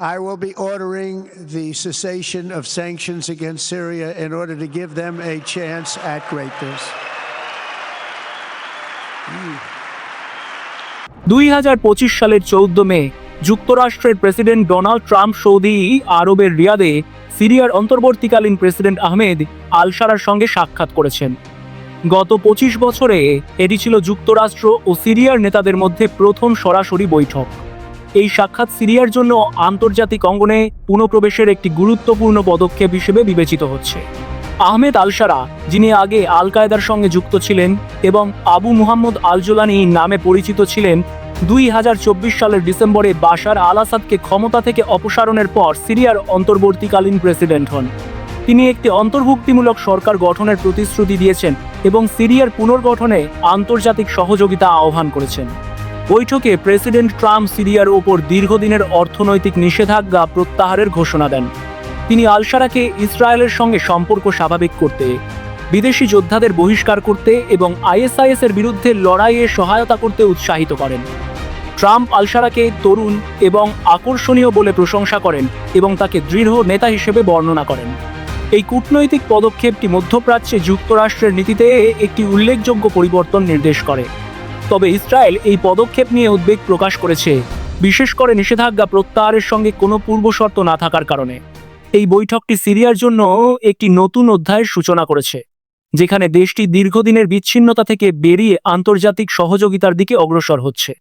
I will be ordering the cessation of sanctions against Syria in order to give them a chance at greatness. 2025 সালের 14 মে যুক্তরাষ্ট্রের president Donald Trump Saudi আরবের রিয়াদে সিরিয়ার অন্তর্বর্তীকালীন president Ahmed আল-শারার সঙ্গে সাক্ষাৎ করেছেন। গত 25 বছরে এটি ছিল যুক্তরাষ্ট্র ও সিরিয়ার নেতাদের মধ্যে প্রথম সরাসরি বৈঠক। এই সাক্ষাৎ সিরিয়ার জন্য আন্তর্জাতিক অঙ্গনে পুনঃপ্রবেশের একটি গুরুত্বপূর্ণ পদক্ষেপ হিসেবে বিবেচিত হচ্ছে। আহমেদ আল-শারা, যিনি আগে আল কায়েদার সঙ্গে যুক্ত ছিলেন এবং আবু মুহাম্মদ আল-জোলানি নামে পরিচিত ছিলেন, 2024 সালের ডিসেম্বরে বাশার আল-আসাদকে ক্ষমতা থেকে অপসারণের পর সিরিয়ার অন্তর্বর্তীকালীন প্রেসিডেন্ট হন। তিনি একটি অন্তর্ভুক্তিমূলক সরকার গঠনের প্রতিশ্রুতি দিয়েছেন এবং সিরিয়ার পুনর্গঠনে আন্তর্জাতিক সহযোগিতা আহ্বান করেছেন। বৈঠকে প্রেসিডেন্ট ট্রাম্প সিরিয়ার ওপর দীর্ঘদিনের অর্থনৈতিক নিষেধাজ্ঞা প্রত্যাহারের ঘোষণা দেন। তিনি আল-শারাকে ইসরায়েলের সঙ্গে সম্পর্ক স্বাভাবিক করতে, বিদেশি যোদ্ধাদের বহিষ্কার করতে এবং ISIS এর বিরুদ্ধে লড়াইয়ে সহায়তা করতে উৎসাহিত করেন। ট্রাম্প আল-শারাকে তরুণ এবং আকর্ষণীয় বলে প্রশংসা করেন এবং তাকে দৃঢ় নেতা হিসেবে বর্ণনা করেন। এই কূটনৈতিক পদক্ষেপটি মধ্যপ্রাচ্যে যুক্তরাষ্ট্রের নীতিতে একটি উল্লেখযোগ্য পরিবর্তন নির্দেশ করে। তবে ইসরায়েল এই পদক্ষেপ নিয়ে উদ্বেগ প্রকাশ করেছে, বিশেষ করে নিষেধাজ্ঞা প্রত্যাহারের সঙ্গে কোনো পূর্বশর্ত না থাকার কারণে। এই বৈঠকটি সিরিয়ার জন্য একটি নতুন অধ্যায়ের সূচনা করেছে, যেখানে দেশটি দীর্ঘদিনের বিচ্ছিন্নতা থেকে বেরিয়ে আন্তর্জাতিক সহযোগিতার দিকে অগ্রসর হচ্ছে।